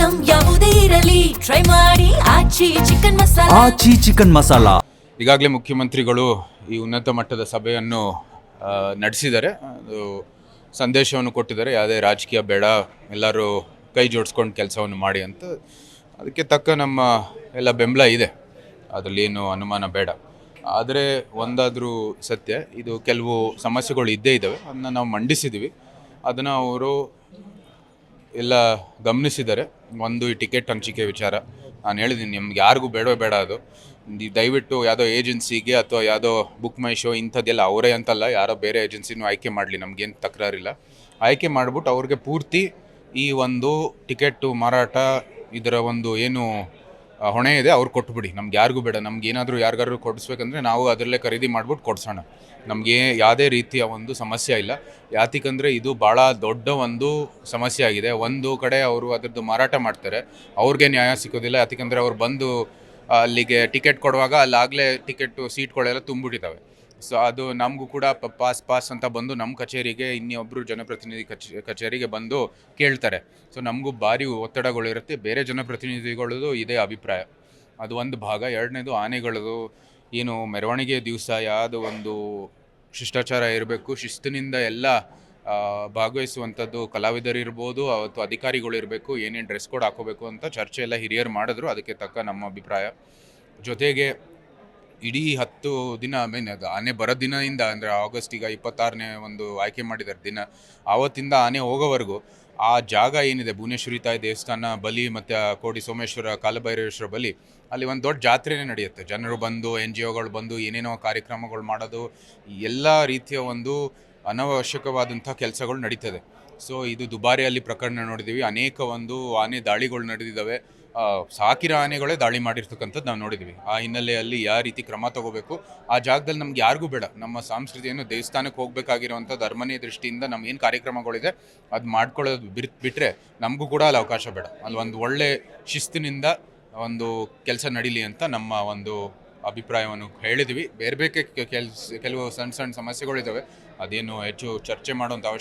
Item ಯಾವುದೇ ಇರಲಿ try ಮಾಡಿ ಆಚಿ ಚಿಕನ್ ಮಸಾಲಾ. ಈಗಾಗಲೇ ಮುಖ್ಯಮಂತ್ರಿಗಳು ಈ ಉನ್ನತ ಮಟ್ಟದ ಸಭೆಯನ್ನು ನಡೆಸಿದ್ದಾರೆ. ಅದು ಸಂದೇಶವನ್ನು ಕೊಟ್ಟಿದ್ದಾರೆ, ಯಾವುದೇ ರಾಜಕೀಯ ಬೇಡ, ಎಲ್ಲರೂ ಕೈ ಜೋಡಿಸ್ಕೊಂಡು ಕೆಲಸವನ್ನು ಮಾಡಿ ಅಂತ. ಅದಕ್ಕೆ ತಕ್ಕ ನಮ್ಮ ಎಲ್ಲ ಬೆಂಬಲ ಇದೆ, ಅದರಲ್ಲಿ ಏನು ಅನುಮಾನ ಬೇಡ. ಆದರೆ ಒಂದಾದರೂ ಸತ್ಯ, ಇದು ಕೆಲವು ಸಮಸ್ಯೆಗಳು ಇದ್ದೇ ಇದ್ದಾವೆ, ಅದನ್ನು ನಾವು ಮಂಡಿಸಿದ್ದೀವಿ. ಅದನ್ನು ಅವರು ಎಲ್ಲ ಗಮನಿಸಿದ್ದಾರೆ. ಒಂದು ಈ ಟಿಕೆಟ್ ಹಂಚಿಕೆ ವಿಚಾರ ನಾನು ಹೇಳಿದ್ದೀನಿ, ನಿಮ್ಗೆ ಯಾರಿಗೂ ಬೇಡ ಅದು. ದಯವಿಟ್ಟು ಯಾವುದೋ ಏಜೆನ್ಸಿಗೆ ಅಥವಾ ಯಾವುದೋ ಬುಕ್ ಮೈ ಶೋ ಇಂಥದ್ದೆಲ್ಲ ಅವರೇ ಅಂತಲ್ಲ, ಯಾರೋ ಬೇರೆ ಏಜೆನ್ಸಿನೂ ಆಯ್ಕೆ ಮಾಡಲಿ, ನಮಗೇನು ತಕರಾರಿಲ್ಲ. ಆಯ್ಕೆ ಮಾಡಿಬಿಟ್ಟು ಅವ್ರಿಗೆ ಪೂರ್ತಿ ಈ ಒಂದು ಟಿಕೆಟು ಮಾರಾಟ ಇದರ ಒಂದು ಏನು ಹೊಣೆ ಇದೆ ಅವ್ರು ಕೊಟ್ಬಿಡಿ. ನಮ್ಗೆ ಯಾರಿಗೂ ಬೇಡ. ನಮ್ಗೆ ಏನಾದರೂ ಯಾರಿಗಾದ್ರು ಕೊಡಿಸ್ಬೇಕಂದ್ರೆ ನಾವು ಅದರಲ್ಲೇ ಖರೀದಿ ಮಾಡ್ಬಿಟ್ಟು ಕೊಡಿಸೋಣ. ನಮಗೆ ಯಾವುದೇ ರೀತಿಯ ಒಂದು ಸಮಸ್ಯೆ ಇಲ್ಲ. ಯಾತಿಕಂದರೆ ಇದು ಭಾಳ ದೊಡ್ಡ ಒಂದು ಸಮಸ್ಯೆ ಆಗಿದೆ. ಒಂದು ಕಡೆ ಅವರು ಅದರದ್ದು ಮಾರಾಟ ಮಾಡ್ತಾರೆ, ಅವ್ರಿಗೆ ನ್ಯಾಯ ಸಿಗೋದಿಲ್ಲ. ಯಾತಿಕಂದರೆ ಅವ್ರು ಬಂದು ಅಲ್ಲಿಗೆ ಟಿಕೆಟ್ ಕೊಡುವಾಗ ಅಲ್ಲಾಗಲೇ ಟಿಕೆಟು ಸೀಟ್ಗಳೆಲ್ಲ ತುಂಬಿಟ್ಟಿದ್ದಾವೆ. ಸೊ ಅದು ನಮಗೂ ಕೂಡ ಪಾಸ್ ಅಂತ ಬಂದು ನಮ್ಮ ಕಚೇರಿಗೆ ಇನ್ನೊಬ್ಬರು ಜನಪ್ರತಿನಿಧಿ ಕಚೇರಿಗೆ ಬಂದು ಕೇಳ್ತಾರೆ. ಸೊ ನಮಗೂ ಭಾರಿ ಒತ್ತಡಗಳಿರುತ್ತೆ. ಬೇರೆ ಜನಪ್ರತಿನಿಧಿಗಳದ್ದು ಇದೇ ಅಭಿಪ್ರಾಯ. ಅದು ಒಂದು ಭಾಗ. ಎರಡನೇದು, ಆನೆಗಳದು ಏನು ಮೆರವಣಿಗೆ ದಿವಸ ಯಾವುದೋ ಒಂದು ಶಿಷ್ಟಾಚಾರ ಇರಬೇಕು, ಶಿಸ್ತಿನಿಂದ ಎಲ್ಲ ಭಾಗವಹಿಸುವಂಥದ್ದು ಕಲಾವಿದರಿರ್ಬೋದು ಅಥವಾ ಅಧಿಕಾರಿಗಳು ಇರಬೇಕು, ಏನೇನು ಡ್ರೆಸ್ ಕೋಡ್ ಹಾಕೋಬೇಕು ಅಂತ ಚರ್ಚೆ ಎಲ್ಲ ಹಿರಿಯರು ಮಾಡಿದ್ರು. ಅದಕ್ಕೆ ತಕ್ಕ ನಮ್ಮ ಅಭಿಪ್ರಾಯ. ಜೊತೆಗೆ ಇಡೀ 10 ದಿನ ಅದು ಆನೆ ಬರೋ ದಿನದಿಂದ, ಅಂದರೆ ಆಗಸ್ಟ್ ಈಗ 26ನೇ ಒಂದು ಆಯ್ಕೆ ಮಾಡಿದ್ದಾರೆ ದಿನ, ಆವತ್ತಿಂದ ಆನೆ ಹೋಗೋವರೆಗೂ ಆ ಜಾಗ ಏನಿದೆ, ಭುವನೇಶ್ವರಿ ತಾಯಿ ದೇವಸ್ಥಾನ ಬಲಿ ಮತ್ತು ಕೋಡಿ ಸೋಮೇಶ್ವರ ಕಾಲಭೈರವೇಶ್ವರ ಬಲಿ, ಅಲ್ಲಿ ಒಂದು ದೊಡ್ಡ ಜಾತ್ರೆನೇ ನಡೆಯುತ್ತೆ. ಜನರು ಬಂದು, NGOಗಳು ಬಂದು ಏನೇನೋ ಕಾರ್ಯಕ್ರಮಗಳು ಮಾಡೋದು, ಎಲ್ಲ ರೀತಿಯ ಒಂದು ಅನವಶ್ಯಕವಾದಂಥ ಕೆಲಸಗಳು ನಡೀತದೆ. ಸೊ ಇದು ದುಬಾರಿಯಲ್ಲಿ ಪ್ರಕರಣ ನೋಡಿದ್ದೀವಿ. ಅನೇಕ ಒಂದು ಆನೆ ದಾಳಿಗಳು ನಡೆದಿದ್ದಾವೆ. ಸಾಕಿರೋ ಆನೆಗಳೇ ದಾಳಿ ಮಾಡಿರ್ತಕ್ಕಂಥದ್ದು ನಾವು ನೋಡಿದ್ವಿ. ಆ ಹಿನ್ನೆಲೆಯಲ್ಲಿ ಯಾವ ರೀತಿ ಕ್ರಮ ತಗೋಬೇಕು, ಆ ಜಾಗದಲ್ಲಿ ನಮ್ಗೆ ಯಾರಿಗೂ ಬೇಡ. ನಮ್ಮ ಸಂಸ್ಕೃತಿಯನ್ನು ದೇವಸ್ಥಾನಕ್ಕೆ ಹೋಗಬೇಕಾಗಿರುವಂಥದ್ದು ಅರಮನೆ ದೃಷ್ಟಿಯಿಂದ ನಮ್ಮ ಏನು ಕಾರ್ಯಕ್ರಮಗಳಿದೆ ಅದು ಮಾಡ್ಕೊಳ್ಳೋದು ಬಿಟ್ಟರೆ ನಮಗೂ ಕೂಡ ಅಲ್ಲಿ ಅವಕಾಶ ಬೇಡ. ಅಲ್ಲಿ ಒಂದು ಒಳ್ಳೆ ಶಿಸ್ತಿನಿಂದ ಒಂದು ಕೆಲಸ ನಡೀಲಿ ಅಂತ ನಮ್ಮ ಒಂದು ಅಭಿಪ್ರಾಯವನ್ನು ಹೇಳಿದ್ವಿ. ಬೇರೆ ಕೆಲವು ಸಣ್ಣ ಸಮಸ್ಯೆಗಳಿದ್ದಾವೆ, ಅದೇನು ಹೆಚ್ಚು ಚರ್ಚೆ ಮಾಡುವಂಥ ಅವಶ್ಯಕತೆ